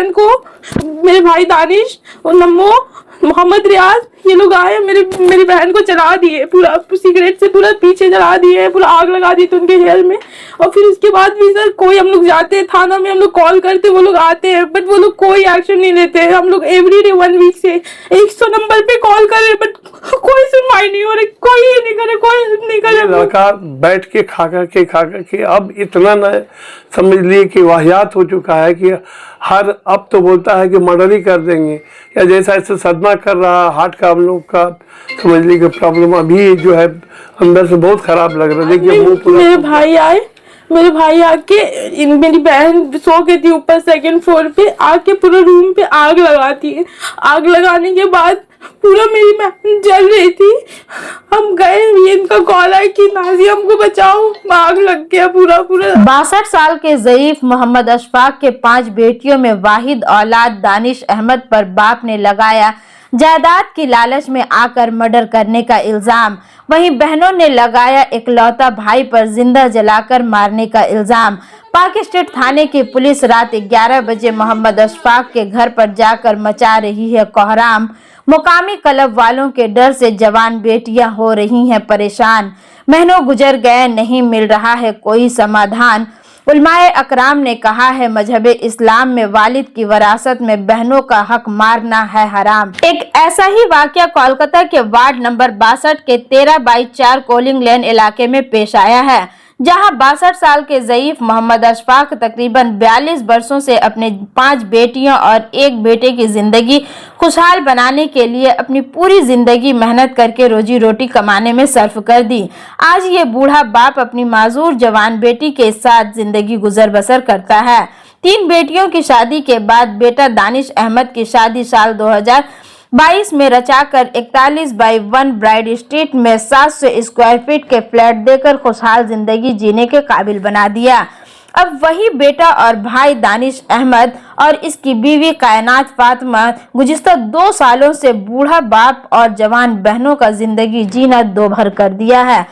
बहन को, मेरे भाई दानिश और नम्मो, मोहम्मद रियाज, ये लोग आए मेरी बहन को जला दिए, पूरा सिगरेट से पूरा पीछे जला दिए, पूरा आग लगा दी थी उनके हेयर में। और फिर उसके बाद भी सर कोई, हम लोग जाते हैं थाना में, हम लोग कॉल करते, वो लोग आते हैं, बट वो लोग कोई एक्शन नहीं लेते हैं। हम लोग एवरीडे 1 वीक से 100 नंबर पे कॉल कर रहे, बट कोई सुनवाई नहीं हो रही, कोई नहीं करे, कोई नहीं करे। लड़का बैठ के खा करके अब इतना न समझ लिए कि वाहियात हो चुका है कि अब तो बोलता है कि मर्डर ही कर देंगे, या जैसा ऐसे सदमा कर रहा, हार्ट का हम लोग का समझ ली कि प्रॉब्लम अभी जो है अंदर से बहुत खराब लग रहा है। देखिए मुंह पूरा। मेरे भाई आके, मेरी बहन सो गई थी ऊपर 2nd फ्लोर पे, आके पूरा रूम पे आग लगाती है। आग लगाने के बाद पूरा मेरी बहन जल रही थी। हम गए, ये इनका कॉल आया कि नाज़िया हमको बचाओ, आग लग गया पूरा। 62 साल के ज़ईफ मोहम्मद अशफाक के 5 बेटियों में वाहिद औलाद दानिश अहमद पर बाप ने लगाया जायदाद की लालच में आकर मर्डर करने का इल्जाम। वहीं बहनों ने लगाया इकलौता भाई पर जिंदा जलाकर मारने का इल्जाम। पाक स्टेट थाने की पुलिस रात 11 बजे मोहम्मद अशफाक के घर पर जाकर मचा रही है कोहराम। मुकामी क्लब वालों के डर से जवान बेटियां हो रही हैं परेशान। महीनों गुजर गए, नहीं मिल रहा है कोई समाधान। उलमाए अकराम ने कहा है मजहबे इस्लाम में वालिद की वरासत में बहनों का हक मारना है हराम। एक ऐसा ही वाकया कोलकाता के वार्ड नंबर 62 के 13/4 कोलिंग लेन इलाके में पेश आया है, जहां 62 साल के ज़ईफ मोहम्मद अशफाक तकरीबन 42 वर्षों से अपने 5 बेटियों और 1 बेटे की जिंदगी खुशहाल बनाने के लिए अपनी पूरी जिंदगी मेहनत करके रोजी रोटी कमाने में सर्फ कर दी। आज ये बूढ़ा बाप अपनी माजूर जवान बेटी के साथ जिंदगी गुजर बसर करता है। 3 बेटियों की शादी के बाद बेटा दानिश अहमद की शादी साल 2022 में रचाकर 41/1 ब्राइड स्ट्रीट में 700 स्क्वायर फीट के फ्लैट देकर खुशहाल जिंदगी जीने के काबिल बना दिया। अब वही बेटा और भाई दानिश अहमद और इसकी बीवी कायनात फातिमा गुज़िश्ता 2 सालों से बूढ़ा बाप और जवान बहनों का जिंदगी जीना दोभर कर दिया है।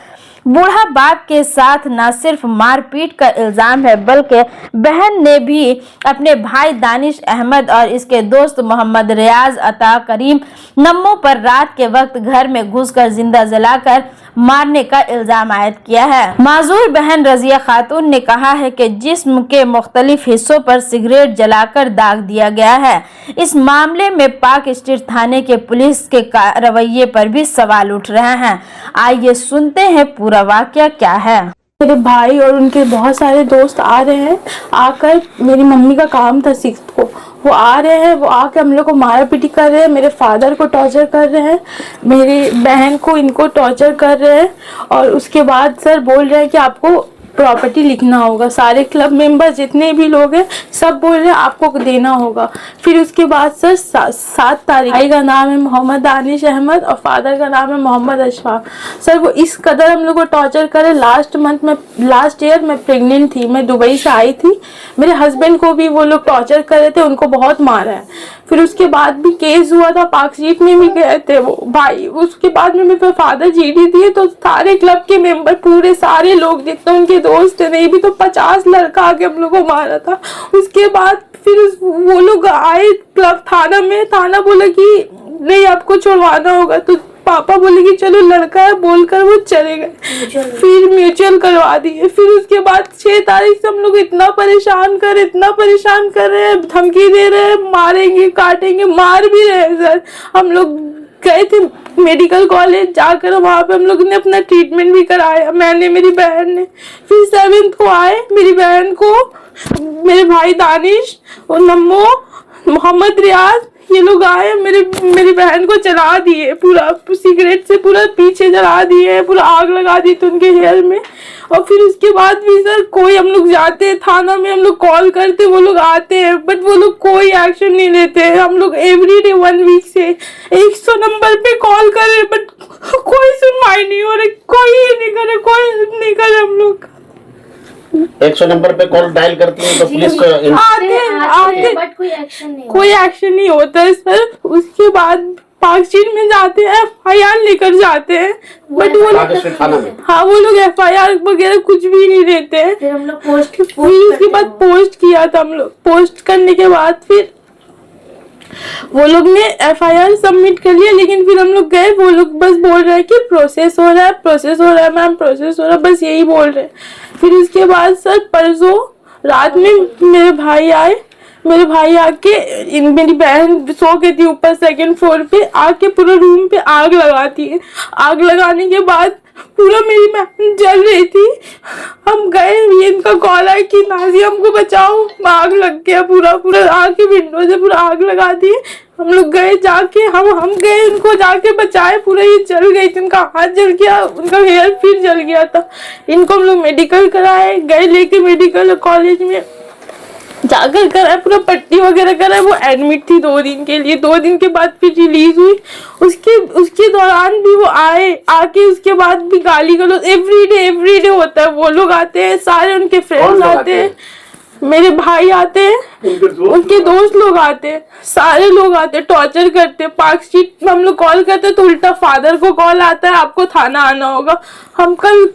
बूढ़ा बाप के साथ न सिर्फ मारपीट का इल्जाम है, बल्कि बहन ने भी अपने भाई दानिश अहमद और इसके दोस्त मोहम्मद रियाज अता करीम नम्मो पर रात के वक्त घर में घुसकर जिंदा जलाकर मारने का इल्जाम आयद किया है। माजूर बहन रजिया खातून ने कहा है कि जिस्म के मुख्तलिफ हिस्सों पर सिगरेट जलाकर दाग दिया गया है। इस मामले में पाक स्टेट थाने के पुलिस के रवैये पर भी सवाल उठ रहे हैं। आइए सुनते हैं पूरा वाकया क्या है। मेरे भाई और उनके बहुत सारे दोस्त आ रहे हैं, आकर मेरी मम्मी का काम था 6 को, वो आ रहे हैं, वो आके हम लोग को मारा पीटी कर रहे हैं, मेरे फादर को टॉर्चर कर रहे हैं, मेरी बहन को, इनको टॉर्चर कर रहे हैं। और उसके बाद सर बोल रहे हैं कि आपको प्रॉपर्टी लिखना होगा, सारे क्लब मेंबर जितने भी लोग हैं सब बोल रहे हैं आपको देना होगा। फिर उसके बाद सर 7 तारीख, भाई का नाम है मोहम्मद दानिश अहमद और फादर का नाम है मोहम्मद अशफाक। सर वो इस कदर हम लोग को टॉर्चर करे। लास्ट ईयर मैं प्रेग्नेंट थी, मैं दुबई से आई थी, मेरे हस्बैंड को भी वो लोग टॉर्चर कर रहे थे, उनको बहुत मारा है। फिर उसके बाद भी केस हुआ था, पाक स्ट्रीट में भी गए थे वो भाई। उसके बाद में मेरे फादर जीडी दिए तो सारे क्लब के मेंबर, पूरे सारे लोग जितने उनके दोस्त है, नहीं भी तो 50 लड़का आके हम लोग को मारा था। उसके बाद फिर वो लोग आए क्लब थाना में, थाना बोला कि नहीं आपको छुड़वाना होगा, तो पापा बोले कि चलो लड़का है बोलकर वो चले गए। फिर म्यूचुअल करवा दिए। फिर उसके बाद 6 तारीख से हम लोग इतना परेशान कर रहे हैं, धमकी दे रहे हैं, मारेंगे काटेंगे, मार भी रहे हैं सर। हम लोग गए थे मेडिकल कॉलेज, जाकर वहाँ पे हम लोग ने अपना ट्रीटमेंट भी कराया, मैंने, मेरी बहन ने। फिर 7th को आए, मेरी बहन को, मेरे भाई दानिश और नम्मो, मोहम्मद रियाज, ये लोग आए, मेरी बहन को जला दिए, पूरा सिगरेट से पूरा पीछे जला दिए, पूरा आग लगा दी थी उनके हेयर में। और फिर उसके बाद भी सर कोई, हम लोग जाते हैं थाना में, हम लोग कॉल करते, वो लोग आते हैं, बट वो लोग कोई एक्शन नहीं लेते हैं। हम लोग एवरीडे 1 वीक से 100 नंबर पे कॉल कर रहे, बट कोई सुनवाई नहीं हो रही, कोई नहीं करे हम लोग। 100 नंबर पे कॉल डायल करती है तो पुलिस आते बट कोई एक्शन नहीं होता है सर। उसके बाद पाक स्ट्रीट में जाते हैं, FIR लेकर जाते हैं, बट वो लोग FIR वगैरह कुछ भी नहीं देते हैं। फिर हम लोग उसके बाद पोस्ट किया था, हम लोग पोस्ट करने के बाद फिर वो लोग ने FIR सबमिट कर लिया, लेकिन फिर हम लोग गए, वो लोग बस बोल रहे हैं कि प्रोसेस हो रहा है, प्रोसेस हो रहा है मैम, प्रोसेस हो रहा है, बस यही बोल रहे हैं। फिर उसके बाद सर परसों रात में मेरे भाई आए, मेरे भाई आके मेरी बहन सो के थी ऊपर 2nd फ्लोर पे, आके पूरा रूम पे आग लगाती है। आग लगाने के बाद पूरा मेरी बहन जल रही थी। हम गए, ये इनका कॉल आया कि नाज़िया हमको बचाओ, आग लग गया, पूरा पूरा आके विंडो से पूरा आग लगा दी। हम लोग गए, जाके हम गए इनको जाके बचाए, पूरा ये जल गई थी, उनका हाथ जल गया, उनका हेयर फिर जल गया था। इनको हम लोग मेडिकल कराए, गए लेके मेडिकल कॉलेज में जाकर कराया, पूरा पट्टी वगैरह कराया। वो एडमिट थी 2 दिन के लिए, 2 दिन के बाद फिर रिलीज हुई। उसके दौरान भी वो आके उसके बाद भी गाली गलौज एवरीडे होता है। वो लोग आते हैं, सारे उनके फ्रेंड्स आते हैं, मेरे भाई आते हैं, उनके दोस्त लोग आते हैं, सारे लोग आते हैं, टॉर्चर करते हैं। पार्क स्ट्रीट में हम लोग कॉल करते हैं तो उल्टा फादर को कॉल आता है, आपको थाना आना होगा। हम कल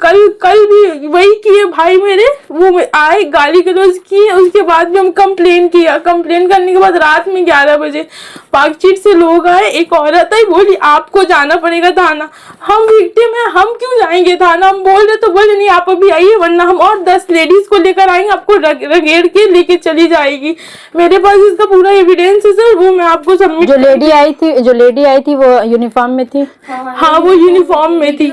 भी वही किए, भाई मेरे वो आए, गाली गलौज किए, उसके बाद भी हम कंप्लेन किया। कंप्लेन करने के बाद रात में 11 बजे पार्क स्ट्रीट से लोग आए, एक औरत आई, बोली आपको जाना पड़ेगा थाना। हम विक्टिम है, हम क्यों जाएंगे थाना? हम बोल रहे तो बोले नहीं आप अभी आइए, वरना हम और 10 लेडीज को लेकर आएंगे, आपको रगेड़ के लेके चली जाएगी। मेरे पास इसका पूरा एविडेंस है सर, वो मैं आपको सबमिट। जो लेडी आई थी वो यूनिफॉर्म में थी? हाँ वो यूनिफॉर्म में थी।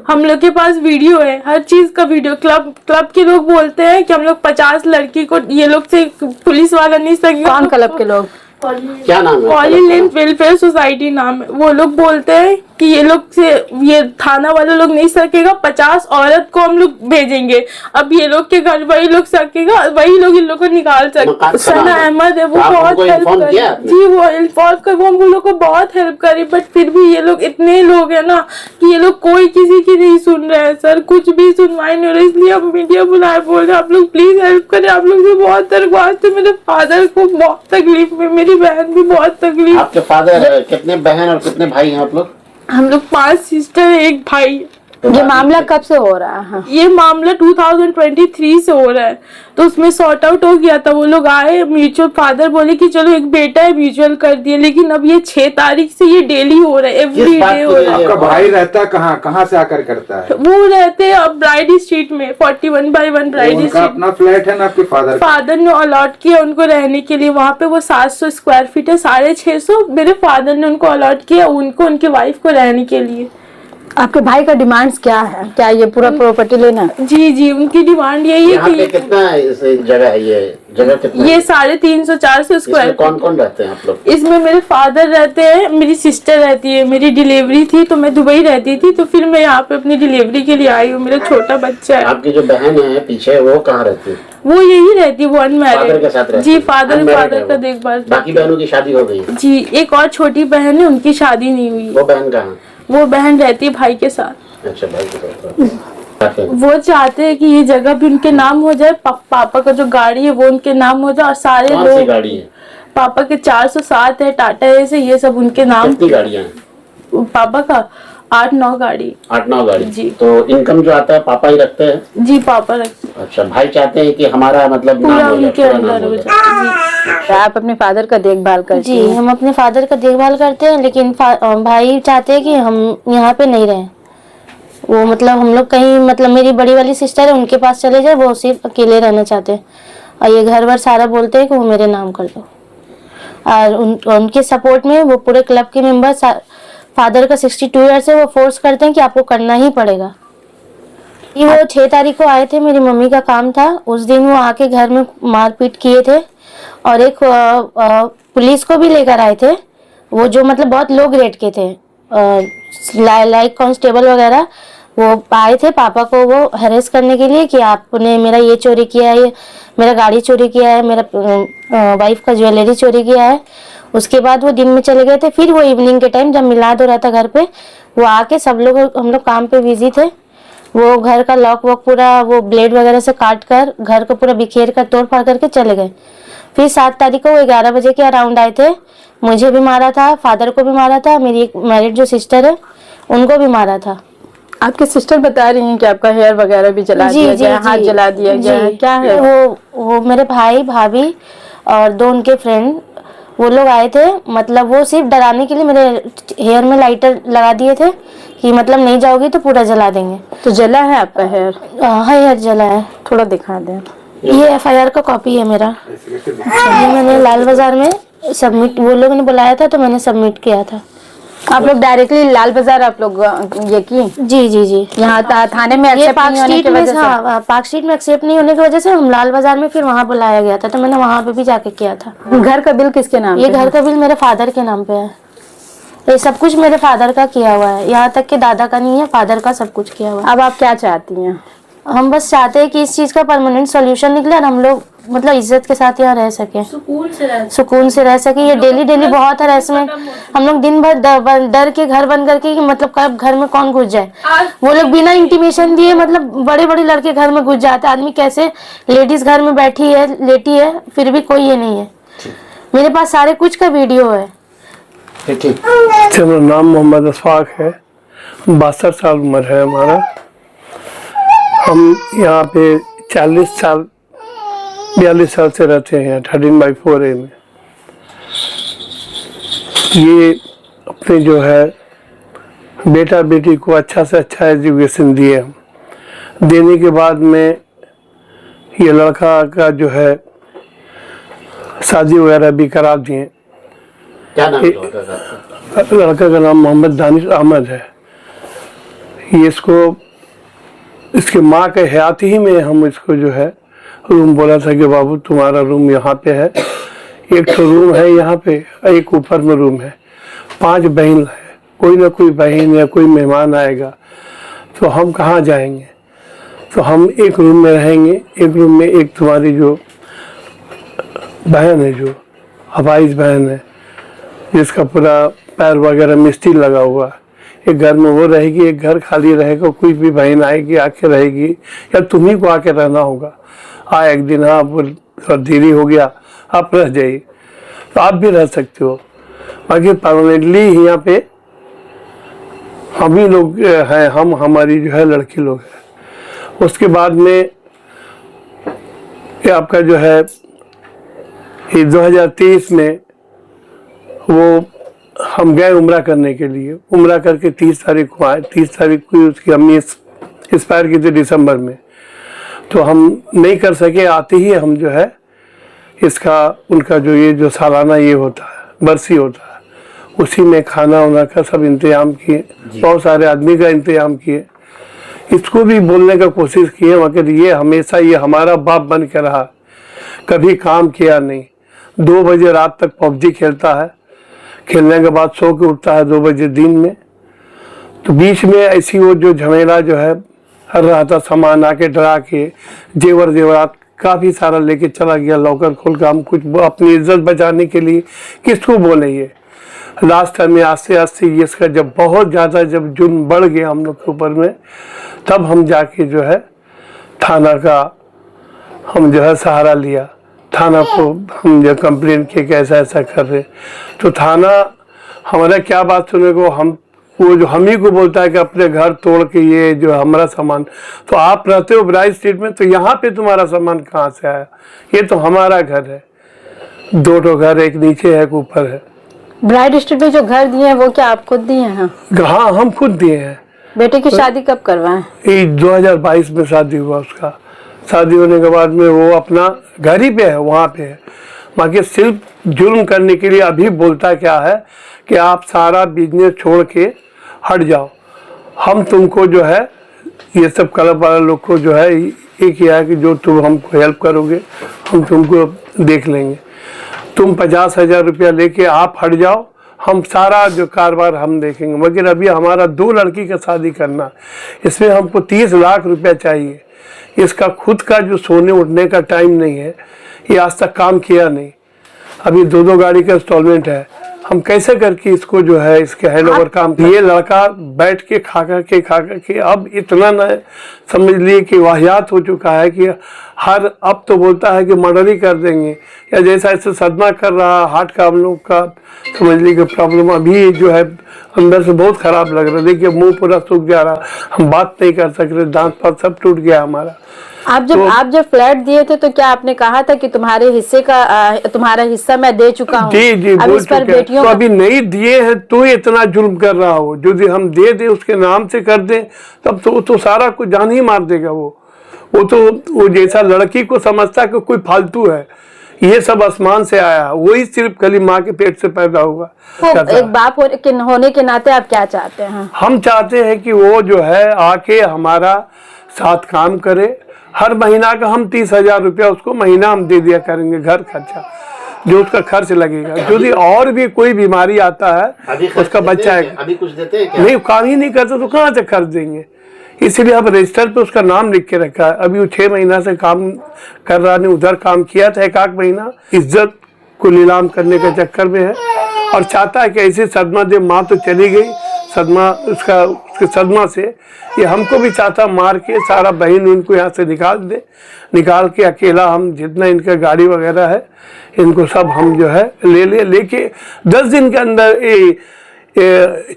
हम लोग के पास वीडियो है, हर चीज का वीडियो। क्लब के लोग बोलते हैं कि हम लोग 50 लड़की को, ये लोग से पुलिस वाला नहीं सकेगा। कौन क्लब के लोग? क्या नाम है? कॉलिन लेन वेलफेयर सोसाइटी नाम है। वो लोग बोलते हैं कि ये लोग से ये थाना वाले लोग नहीं सकेगा, 50 औरत को हम लोग भेजेंगे। अब ये लोग के घर वही लोग सकेगा, वही लोग इन लोग को निकाल सकते। सना अहमद है, वो बहुत हेल्प करी जी, वो इन्फॉर्म कर, वो हम लोग को बहुत हेल्प करी। बट फिर भी ये लोग इतने लोग है ना कि ये लोग कोई किसी की नहीं सुन रहे हैं सर, कुछ भी सुनवाई नहीं हो रही। इसलिए हम मीडिया बुलाए, बोल रहे आप लोग प्लीज हेल्प करें, आप लोग से बहुत दरख्वास्त है। मेरे फादर को बहुत तकलीफ में, मेरी बहन भी बहुत तकलीफ। आपके फादर कितने बहन और कितने भाई हैं आप लोग? हम लोग 5 सिस्टर, 1 भाई। ये मामला कब से हो रहा है? ये मामला 2023 से हो रहा है, तो उसमें सॉर्ट आउट हो गया था। वो लोग आए, म्यूचुअल, फादर बोले कि चलो एक बेटा है, म्यूचुअल कर दिए। लेकिन अब ये 6 तारीख से ये डेली हो रहा है, एवरी डे हो रहा है। आपका भाई रहता कहाँ से आकर करता है? वो रहते हैं अब ब्राइडी स्ट्रीट में, 41/1 ब्राइडी स्ट्रीट। अपना फ्लैट है ना आपके फादर ने अलॉट किया उनको रहने के लिए। वहाँ पे वो 700 स्क्वायर फीट है, 650 मेरे फादर ने उनको अलॉट किया, उनको, उनकी वाइफ को रहने के लिए। आपके भाई का डिमांड्स क्या है? क्या ये पूरा प्रॉपर्टी लेना है? जी, उनकी डिमांड यही है कि कितना जगह है, ये जगह कितना? ये 350-400 स्क्वायर। कौन कौन रहते हैं आप लोग? इसमें मेरे फादर रहते हैं, मेरी सिस्टर रहती है। मेरी डिलीवरी थी तो मैं दुबई रहती थी, तो फिर मैं यहाँ पे अपनी डिलीवरी के लिए आई हूँ। मेरा छोटा बच्चा है। आपकी जो बहन है पीछे, वो कहाँ रहती है? वो यही रहती है, वो अनमैरिड के साथ रहती जी। है? फादर Unmarried का देखभाल। बाकी बहनों की शादी हो गई जी, एक और छोटी बहन है, उनकी शादी नहीं हुई। वो बहन कहाँ? वो बहन रहती है भाई के साथ। अच्छा, भाई के साथ। वो चाहते हैं कि ये जगह भी उनके नाम हो जाए, पापा का जो गाड़ी है वो उनके नाम हो जाए, और सारे कौन सी लोग, गाड़ी है? पापा के 407 है, टाटा एस है, ये सब उनके नाम। कितनी गाड़ियाँ हैं पापा का? 8-9 गाड़ी। 8-9 गाड़ी जी। तो इनकम जो आता है पापा ही रखते हैं? जी, पापा रखते। अच्छा, भाई चाहते हैं कि हमारा मतलब पूरा नाम हो जाए, उनके पूरा अंदर नाम हो हो जाए। जाए। जी। आप अपने फादर का देखभाल करते जी, हैं? हम अपने फादर का देखभाल करते हैं, लेकिन भाई चाहते हैं कि हम यहाँ पे नहीं रहें। वो मतलब हम लोग कहीं, मतलब मेरी बड़ी वाली सिस्टर है, उनके पास चले जाए, वो सिर्फ अकेले रहना चाहते हैं। और ये घर वर सारा बोलते हैं कि वो मेरे नाम कर दो। और उनके सपोर्ट में वो पूरे क्लब के मेंबर, फादर का 62 ईयर्स है, वो फोर्स करते हैं कि आपको करना ही पड़ेगा। ये वो 6 तारीख को आए थे, मेरी मम्मी का काम था, उस दिन वो आके घर में मारपीट किए थे। और एक पुलिस को भी लेकर आए थे, वो जो मतलब बहुत लो ग्रेड के थे, लाइक कांस्टेबल वगैरह। वो आए थे पापा को वो हरेस करने के लिए कि आपने मेरा ये चोरी किया है, मेरा गाड़ी चोरी किया है, मेरा वाइफ का ज्वेलरी चोरी किया है। उसके बाद वो दिन में चले गए थे। फिर वो इवनिंग के टाइम जब मिलाद हो रहा था घर पे, वो आके सब लोग, हम लोग काम पे बिजी थे, वो घर का लॉक वॉक पूरा वो ब्लेड वगैरह से काट कर घर को पूरा बिखेर कर तोड़ फाड़ करके चले गए। फिर 7 तारीख को वो 11 बजे के अराउंड आए थे। मुझे भी मारा था, फादर को भी मारा था, मेरी एक मैरिड जो सिस्टर है उनको भी मारा था। आपकी सिस्टर बता रही हैं कि आपका हेयर वगैरह भी जला दिया गया, हाथ जला दिया गया है, क्या है? वो मेरे भाई, भाभी और 2 उनके फ्रेंड वो लोग आए थे, मतलब वो सिर्फ डराने के लिए मेरे हेयर में लाइटर लगा दिए थे कि मतलब नहीं जाओगी तो पूरा जला देंगे। तो जला है आपका हेयर? हाँ, हेयर जला है। थोड़ा दिखा दें। ये FIR का कॉपी है मेरा। ये मैंने लाल बाजार में सबमिट, वो लोगों ने बुलाया था तो मैंने सबमिट किया था। आप लोग डायरेक्टली लाल बाजार आप लोग ये की? जी जी जी। यहाँ थाने में ये एक्सेप्ट पार्क नहीं होने स्ट्रीट की में, वजह से? हाँ, पार्क स्ट्रीट में एक्सेप्ट नहीं होने की वजह से हम लाल बाजार में फिर वहाँ बुलाया गया था, तो मैंने वहाँ पे भी जाके किया था। घर का बिल किसके नाम ये पे घर है? का बिल मेरे फादर के नाम पे है। ये सब कुछ मेरे फादर का किया हुआ है, यहाँ तक कि दादा का नहीं है, फादर का सब कुछ किया हुआ है। अब आप क्या चाहती हैं? हम बस चाहते हैं कि इस चीज का परमानेंट सॉल्यूशन निकले और हम लोग मतलब इज्जत के साथ यहाँ रह सके, सुकून से रह सके। ये डेली डेली बहुत हरासमेंट, हम लोग दिन भर डर के घर बंद करके कि मतलब कब घर में कौन घुस जाए। वो लोग बिना इंटीमेशन दिए मतलब बड़े बड़े लड़के घर में घुस जाते। आदमी कैसे, लेडीज घर में बैठी है, लेटी है, फिर भी कोई ये नहीं है। मेरे पास सारे कुछ का वीडियो है। मेरा नाम मोहम्मद अशफाक है, 62 साल उम्र है हमारा। हम यहाँ पे 42 साल से रहते हैं 13/4A में। ये अपने जो है बेटा बेटी को अच्छा से अच्छा एजुकेशन दिए हम। देने के बाद में ये लड़का का जो है शादी वगैरह भी करा दिए। क्या नाम है लड़का का? लड़का का नाम मोहम्मद दानिश अहमद है। ये इसके माँ के हयात ही में हम इसको जो है रूम बोला था कि बाबू तुम्हारा रूम यहाँ पे है। एक तो रूम है यहाँ पे, एक ऊपर में रूम है। 5 बहन है, कोई ना कोई बहन या कोई मेहमान आएगा तो हम कहाँ जाएंगे। तो हम एक रूम में रहेंगे। एक रूम में एक तुम्हारी जो बहन है, जो हवाइज बहन है, जिसका पूरा पैर वगैरह में स्टील लगा हुआ है, एक घर में वो रहेगी। एक घर खाली रहेगा, कोई भी बहन आएगी आके रहेगी या तुम्ही को आके रहना होगा। एक दिन हाँ देरी हो गया, आप रह जाइए, तो आप भी रह सकते हो। बाकी परमानेंटली यहाँ पे हम ही लोग हैं, हमारी जो है लड़की लोग हैं। उसके बाद में ये आपका जो है 2023 में वो हम गए उम्रा करने के लिए। उम्रा करके 30 तारीख को आए। 30 तारीख को उसकी अम्मी एक्सपायर की थी दिसंबर में, तो हम नहीं कर सके। आते ही हम जो है उनका जो ये जो सालाना ये होता है, बरसी होता है, उसी में खाना वाना का सब इंतजाम किए। बहुत सारे आदमी का इंतजाम किए। इसको भी बोलने का कोशिश किए मगर ये हमेशा ये हमारा बाप बन के रहा, कभी काम किया नहीं। 2 बजे रात तक PUBG खेलता है, खेलने के बाद सो के उठता है 2 बजे दिन में। तो बीच में ऐसी वो जो झमेला जो है हर रहा था, सामान आके डरा के जेवरात काफ़ी सारा लेके चला गया, लॉकर खोल के। हम कुछ अपनी इज्जत बचाने के लिए किसको बोले। ये लास्ट टाइम में आस्ते आस्ते इसका जब बहुत ज़्यादा जब जुर्म बढ़ गया हम लोग के ऊपर में, तब हम जाके जो है थाना का हम जो है सहारा लिया। थाना को हम जो कंप्लेन किए कि ऐसा ऐसा कर रहे, तो थाना हमारा क्या बात सुने को, वो जो हम ही को बोलता है कि अपने घर तोड़ के ये जो हमारा सामान, तो आप रहते हो ब्राइट स्ट्रीट में, तो यहाँ पे तुम्हारा सामान कहाँ से आया। ये तो हमारा घर है। 2 घर, एक नीचे है एक ऊपर है। ब्राइट स्ट्रीट में जो घर दिए हैं वो क्या आप खुद दिए हैं? हाँ, हम खुद दिए हैं। बेटे की शादी कब करवाएं? ये 2022 में शादी हुआ उसका। शादी होने के बाद में वो अपना घर ही पे है, वहाँ पे है। बाकी सिर्फ जुर्म करने के लिए अभी बोलता क्या है कि आप सारा बिजनेस छोड़ के हट जाओ, हम तुमको जो है ये सब क्लब वाला लोग को जो है ये किया है कि जो तुम हमको हेल्प करोगे हम तुमको देख लेंगे। तुम 50,000 रुपया लेके आप हट जाओ, हम सारा जो कारोबार हम देखेंगे। मगर अभी हमारा 2 लड़की का शादी करना, इसमें हमको 30 लाख रुपया चाहिए। इसका खुद का जो सोने उठने का टाइम नहीं है, ये आज तक काम किया नहीं। अभी 2 गाड़ी का इंस्टॉलमेंट है, हम कैसे करके इसको जो है इसके हैंड ओवर काम। ये लड़का बैठ के खा के अब इतना न समझ लिए कि वाहियात हो चुका है कि अब तो बोलता है कि मर्डर ही कर देंगे, या जैसा ऐसे सदमा कर रहा। हार्ट का हम लोग का समझ ली कि प्रॉब्लम अभी जो है अंदर से बहुत खराब लग रहा है। देखिए मुंह पूरा सूख जा रहा, हम बात नहीं कर सक रहे, दांत पर सब टूट गया हमारा। आप जब फ्लैट दिए थे तो क्या आपने कहा था कि तुम्हारे हिस्से का तुम्हारा हिस्सा मैं दे चुका हूँ? जी जी अब बोल इस पर चुके हैं। बेटियों तो का- अभी नहीं दिए हैं तो इतना जुल्म कर रहा हो, जो हम दे दे उसके नाम से कर दे तब तो सारा कुछ जान ही मार देगा। वो जैसा लड़की को समझता है कि कोई फालतू है, ये सब आसमान से आया, वही सिर्फ खाली माँ के पेट से पैदा होगा। तो एक बाप होने के नाते आप क्या चाहते हैं? हम चाहते हैं कि वो जो है आके हमारा साथ काम करे। हर महीना का हम 30,000 रुपया उसको महीना हम दे दिया करेंगे, घर खर्चा जो उसका खर्च लगेगा। यदि और भी कोई बीमारी आता है अभी उसका बच्चा है, अभी कुछ देते हैं क्या? नहीं काम ही नहीं करते तो कहाँ से खर्च देंगे। इसीलिए हम रजिस्टर पे उसका नाम लिख के रखा है। अभी वो 6 महीना से काम कर रहा नहीं, उधर काम किया था 1 महीना, इज्जत को नीलाम करने के चक्कर में है और चाहता है कि ऐसी सदमा दे। माँ तो चली गई, सदमा उसके सदमा से ये हमको भी चाहता मार के सारा बहन उनको यहाँ से निकाल दे, निकाल के अकेला हम जितना इनका गाड़ी वगैरह है इनको सब हम जो है लेके 10 दिन के अंदर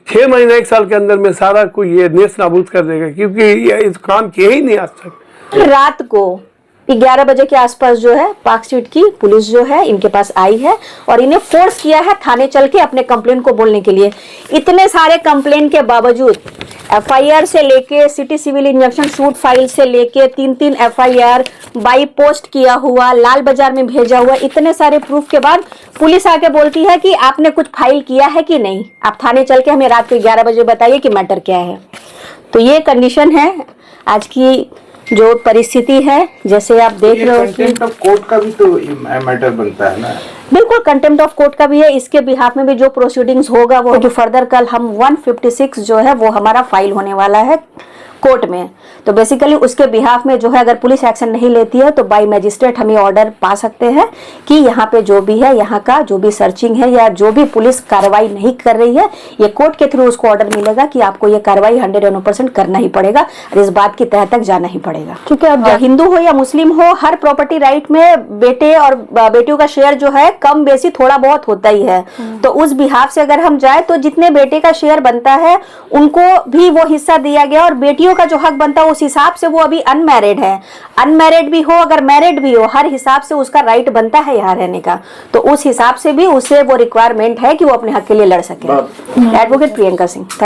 6 महीने 1 साल के अंदर में सारा कुछ ये नेस नाबूद कर देगा, क्योंकि ये इस काम किए ही नहीं आज तक। रात को 11 बजे के आसपास जो है पार्क स्ट्रीट की पुलिस जो है इनके पास आई है और इन्हें फोर्स किया है थाने चल के अपने कंप्लेंट को बोलने के लिए। इतने सारे कंप्लेंट के बावजूद एफआईआर से लेके city civil injunction suit file से लेके 3-3 एफआईआर बाई पोस्ट किया हुआ, लाल बाजार में भेजा हुआ, इतने सारे प्रूफ के बाद पुलिस आके बोलती है कि आपने कुछ फाइल किया है कि नहीं, आप थाने चल के हमें रात को 11 बजे बताइए कि मैटर क्या है। तो ये कंडीशन है आज की जो परिस्थिति है, जैसे आप देख रहे हो कि कंटेम्प्ट ऑफ कोर्ट का भी तो मैटर बनता है ना। बिल्कुल कंटेम्प्ट ऑफ कोर्ट का भी है। इसके बिहाफ में भी जो प्रोसीडिंग्स होगा वो जो फर्दर कल हम 156 जो है वो हमारा फाइल होने वाला है कोर्ट में। तो बेसिकली उसके बिहाफ में जो है अगर पुलिस एक्शन नहीं लेती है तो बाय मैजिस्ट्रेट हम ये ऑर्डर पा सकते हैं कि यहाँ पे जो भी है, यहाँ का जो भी सर्चिंग है या जो भी पुलिस कार्रवाई नहीं कर रही है, ये कोर्ट के थ्रू उसको ऑर्डर मिलेगा कि आपको ये कार्रवाई 101% करना ही पड़ेगा और इस बात की तह तक जाना ही पड़ेगा। क्योंकि अब हिंदू हो या मुस्लिम हो, हर प्रॉपर्टी राइट में बेटे और बेटियों का शेयर जो है कम बेसी थोड़ा बहुत होता ही है। तो उस बिहाफ से अगर हम जाए तो जितने बेटे का शेयर बनता है उनको भी वो हिस्सा दिया गया और बेटियों का जो हक बनता है उस हिसाब से वो अभी अनमैरिड है, अनमैरिड भी हो अगर मैरिड भी हो, हर हिसाब से उसका राइट बनता है यहाँ रहने का। तो उस हिसाब से भी उसे वो रिक्वायरमेंट है कि वो अपने हक के लिए लड़ सके। एडवोकेट प्रियंका सिंह।